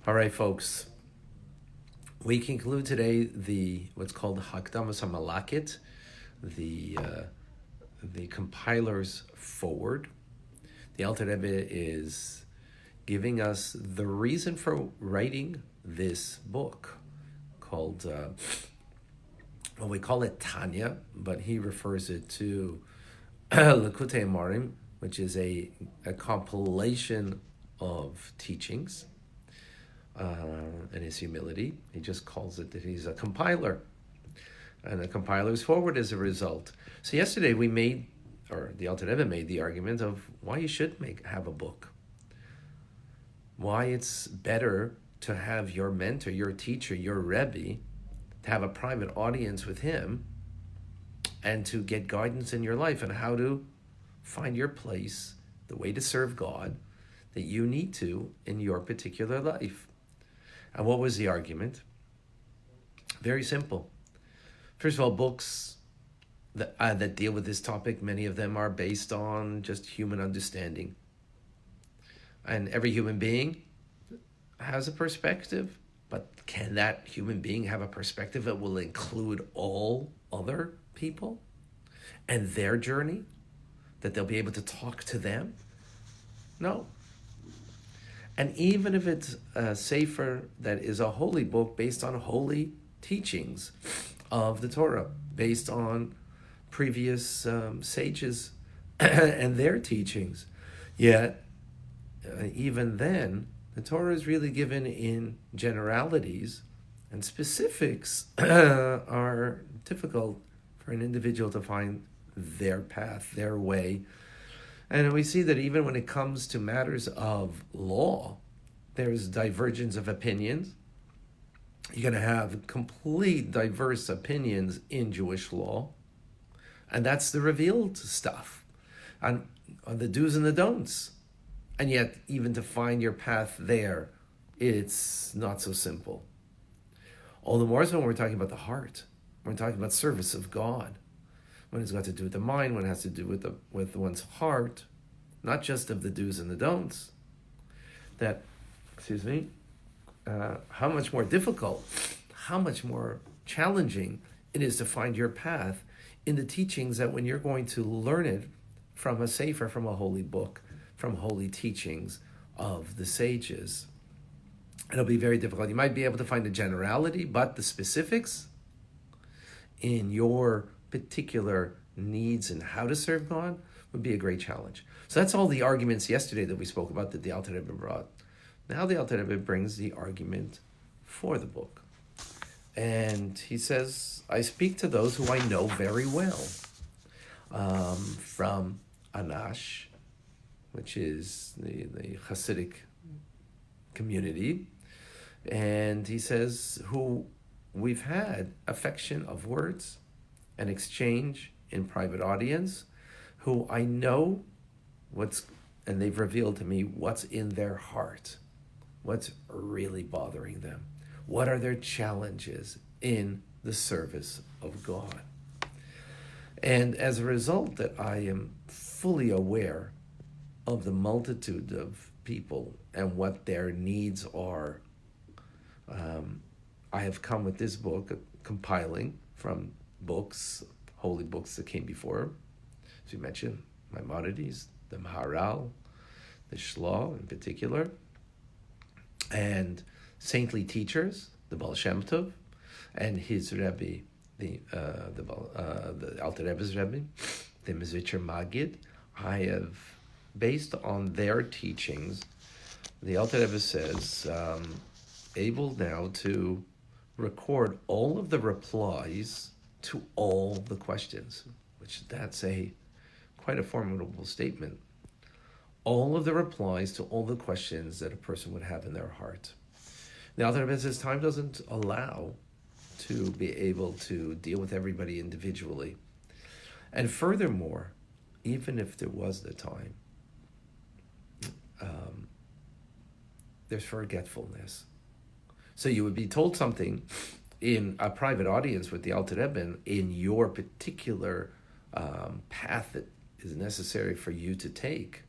All right, folks. We conclude today the what's called Hakdamas HaMalakit, the compiler's forward. The Alter Rebbe is giving us the reason for writing this book called, well, we call it Tanya, but he refers it to Likutei Marim, which is a compilation of teachings. And his humility. He just calls it that he's a compiler. And the compiler's forward as a result. So yesterday we made, or the Alter Rebbe made the argument of why you should have a book. Why it's better to have your mentor, your teacher, your Rebbe, to have a private audience with him and to get guidance in your life and how to find your place, the way to serve God that you need to in your particular life. And what was the argument? Very simple. First of all, books that deal with this topic, many of them are based on just human understanding. And every human being has a perspective, but can that human being have a perspective that will include all other people and their journey? That they'll be able to talk to them? No. And even if it's a sefer that is a holy book based on holy teachings of the Torah, based on previous sages and their teachings, yet even then, the Torah is really given in generalities, and specifics are difficult for an individual to find their path, their way. And we see that even when it comes to matters of law, there's divergence of opinions. You're going to have complete diverse opinions in Jewish law. And that's the revealed stuff, on the do's and the don'ts. And yet, even to find your path there, it's not so simple. All the more so when we're talking about the heart. We're talking about service of God. When it's got to do with the mind, when it has to do with one's heart, not just of the do's and the don'ts. How much more difficult, how much more challenging it is to find your path in the teachings that when you're going to learn it from a sefer, from a holy book, from holy teachings of the sages. It'll be very difficult. You might be able to find a generality, but the specifics in your particular needs and how to serve God would be a great challenge. So that's all the arguments yesterday that we spoke about that the Alter Rebbe brought. Now the Alter Rebbe brings the argument for the book. And he says, I speak to those who I know very well. From Anash, which is the Hasidic community. And he says, who we've had affection of words and exchange in private audience, who I know and they've revealed to me what's in their heart, what's really bothering them, what are their challenges in the service of God. And as a result, that I am fully aware of the multitude of people and what their needs are. I have come with this book, compiling from books, holy books that came before, as you mentioned, Maimonides, the Maharal, the Shloh in particular, and saintly teachers, the Baal Shem Tov, and his Rebbe, the Alter Rebbe's Rebbe, the Mezritcher Magid. I have, based on their teachings, the Alter Rebbe says, able now to record all of the replies to all the questions, which that's quite a formidable statement. All of the replies to all the questions that a person would have in their heart. The Alter Rebbe says time doesn't allow to be able to deal with everybody individually. And furthermore, even if there was the time, there's forgetfulness. So you would be told something in a private audience with the Alter Rebbe in your particular path that is necessary for you to take,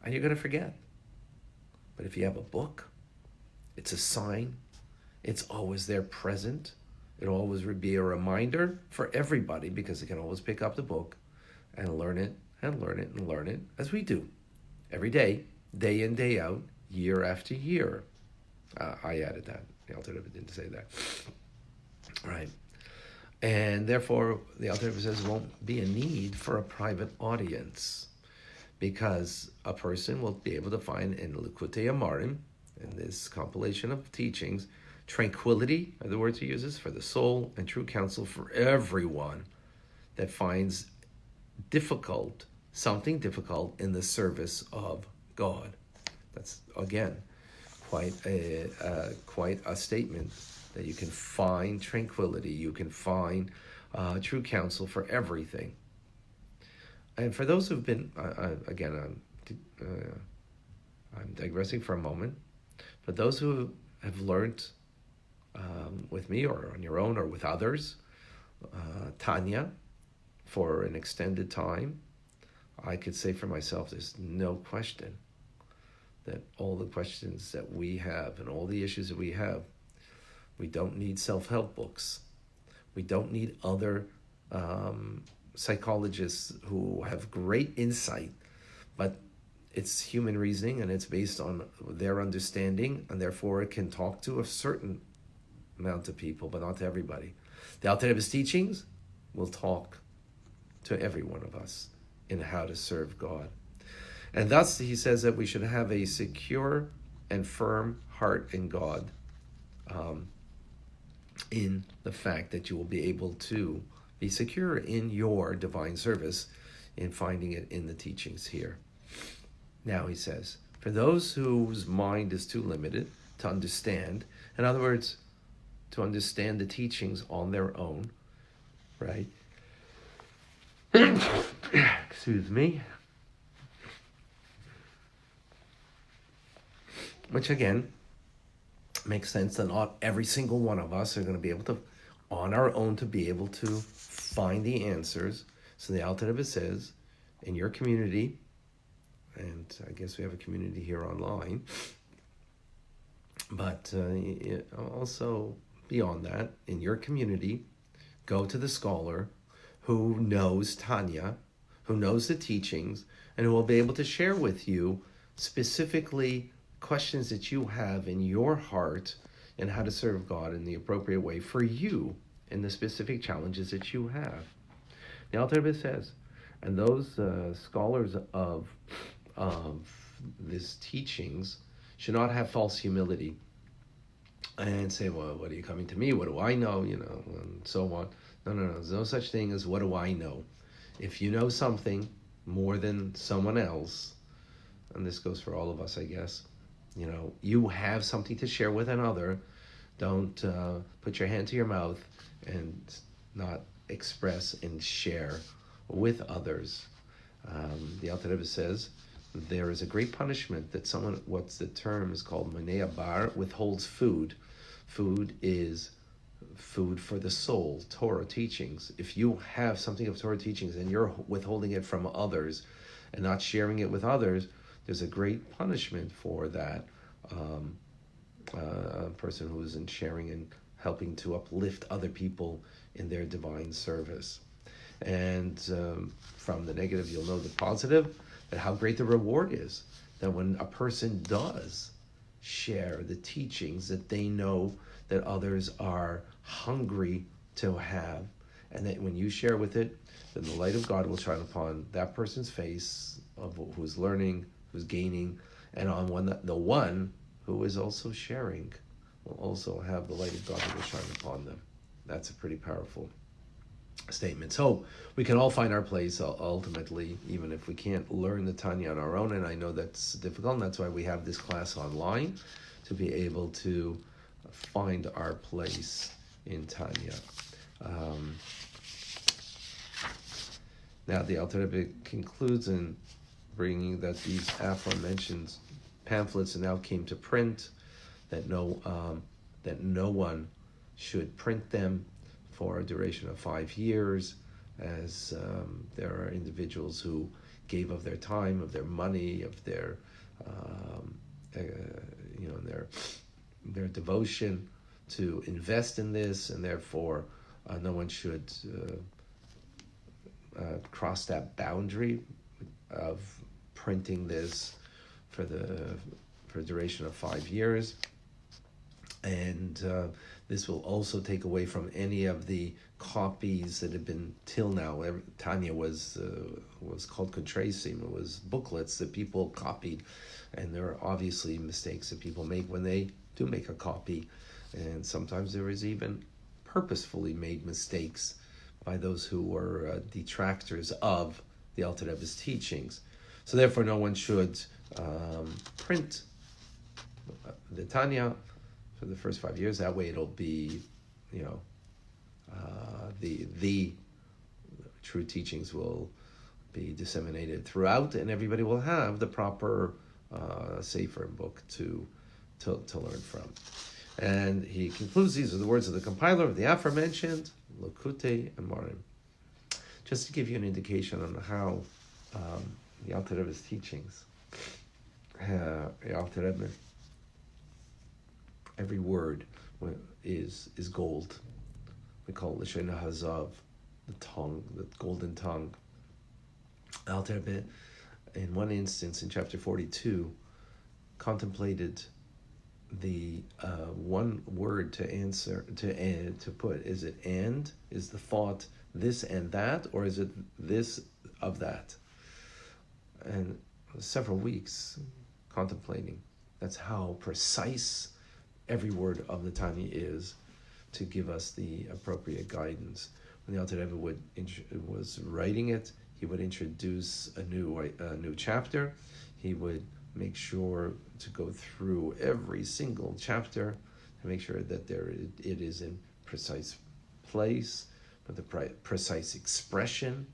and you're going to forget. But if you have a book, It's a sign. It's always there present. It'll always be a reminder for everybody because they can always pick up the book and learn it and learn it and learn it as we do every day, day in, day out, year after year. I added that. The alternative didn't say that. Right. And therefore, the alternative says won't be a need for a private audience because a person will be able to find in Likutei Amarim, in this compilation of teachings, tranquility, are the words he uses, for the soul, and true counsel for everyone that finds something difficult in the service of God. That's, again, quite a statement, that you can find tranquility, you can find true counsel for everything. And for those who've been, again, I'm digressing for a moment, but those who have learned with me or on your own or with others, Tanya, for an extended time, I could say for myself, there's no question that all the questions that we have and all the issues that we have, we don't need self-help books. We don't need other psychologists who have great insight, but it's human reasoning and it's based on their understanding, and therefore it can talk to a certain amount of people, but not to everybody. The Alter Rebbe's teachings will talk to every one of us in how to serve God. And thus he says that we should have a secure and firm heart in God, in the fact that you will be able to be secure in your divine service, in finding it in the teachings here. Now he says, for those whose mind is too limited to understand, in other words, to understand the teachings on their own, right? Excuse me. Which again, makes sense that not every single one of us are going to be able to, on our own, to be able to find the answers. So the Alter Rebbe says, in your community, and I guess we have a community here online, but also beyond that, in your community, go to the scholar who knows Tanya, who knows the teachings, and who will be able to share with you specifically questions that you have in your heart and how to serve God in the appropriate way for you in the specific challenges that you have. The Alter Rebbe says, and those scholars of these teachings should not have false humility and say, well, what are you coming to me? What do I know? And so on. No. There's no such thing as what do I know. If you know something more than someone else, and this goes for all of us, I guess, you have something to share with another, don't put your hand to your mouth and not express and share with others. The Alter Rebbe says, there is a great punishment that someone, what's the term is called, Manea Bar, withholds food. Food is food for the soul, Torah teachings. If you have something of Torah teachings and you're withholding it from others and not sharing it with others, there's a great punishment for that person who isn't sharing and helping to uplift other people in their divine service. And from the negative, you'll know the positive, and how great the reward is, that when a person does share the teachings that they know that others are hungry to have, and that when you share with it, then the light of God will shine upon that person's face of who's learning, who's gaining, and on the one who is also sharing will also have the light of God that will shine upon them. That's a pretty powerful statement. So we can all find our place ultimately, even if we can't learn the Tanya on our own, and I know that's difficult, and that's why we have this class online, to be able to find our place in Tanya. Now the Alter Rebbe concludes in bringing that these aforementioned pamphlets now came to print, that no one should print them for a duration of 5 years, as there are individuals who gave of their time, of their money, of their their devotion to invest in this, and therefore no one should cross that boundary of printing this for a duration of 5 years. And this will also take away from any of the copies that have been till now. Tanya was called contrasim. It was booklets that people copied, and there are obviously mistakes that people make when they do make a copy, and sometimes there is even purposefully made mistakes by those who were detractors of the Alter Rebbe's teachings. So therefore, no one should print the Tanya for the first 5 years. That way, it'll be, the true teachings will be disseminated throughout, and everybody will have the proper sefer book to learn from. And he concludes, these are the words of the compiler of the aforementioned Likutei Amarim. Just to give you an indication on how the Alter Rebbe's teachings, the Alter Rebbe, every word is gold. We call it Lashon Hazav, the tongue, the golden tongue. Alter Rebbe, in one instance, in chapter 42, contemplated the one word to answer, to put. Is it and? Is the thought this and that, or is it this of that? And several weeks contemplating. That's how precise every word of the Tanya is to give us the appropriate guidance. When the Alter Rebbe was writing it, he would introduce a new chapter. He would make sure to go through every single chapter to make sure that it is in precise place, with the precise expression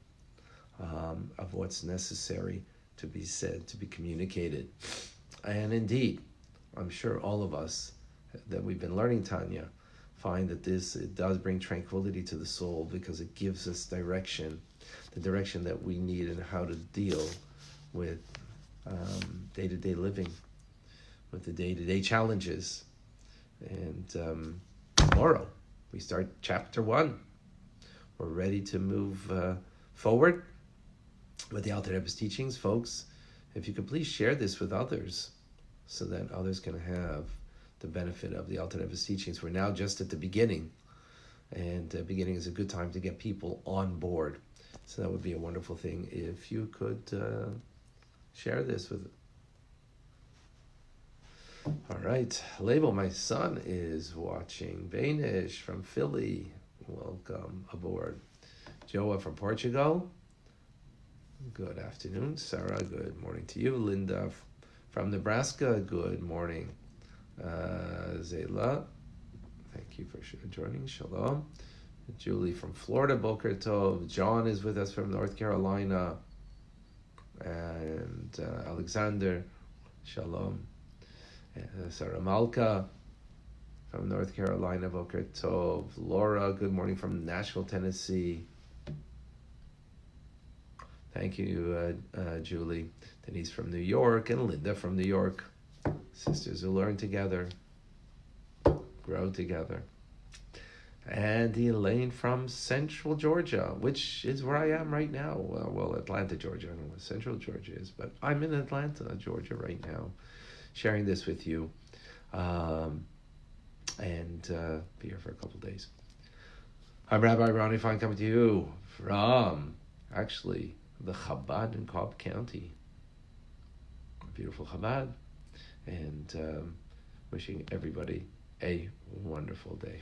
of what's necessary to be said, to be communicated. And indeed, I'm sure all of us that we've been learning Tanya find that it does bring tranquility to the soul, because it gives us direction, the direction that we need in how to deal with day-to-day living, with the day-to-day challenges. And tomorrow we start chapter 1. We're ready to move forward with the Alter Rebbe's teachings. Folks, if you could please share this with others so that others can have the benefit of the Alter Rebbe's teachings. We're now just at the beginning, and beginning is a good time to get people on board. So that would be a wonderful thing if you could share this with. All right, Label, my son is watching. Banish from Philly, welcome aboard. Joa from Portugal, good afternoon. Sarah, good morning to you. Linda from Nebraska, good morning. Zayla, thank you for joining. Shalom. Julie from Florida, Boker Tov. John is with us from North Carolina. And Alexander, Shalom. Sarah Malka from North Carolina, Boker Tov. Laura, good morning from Nashville, Tennessee. Thank you, Julie. Denise from New York, and Linda from New York. Sisters who learn together, grow together. And Elaine from Central Georgia, which is where I am right now. Well, Atlanta, Georgia. I don't know what Central Georgia is, but I'm in Atlanta, Georgia right now, sharing this with you. And be here for a couple of days. I'm Rabbi Ronnie Fine, coming to you from, actually, the Chabad in Cobb County. Beautiful Chabad. And wishing everybody a wonderful day.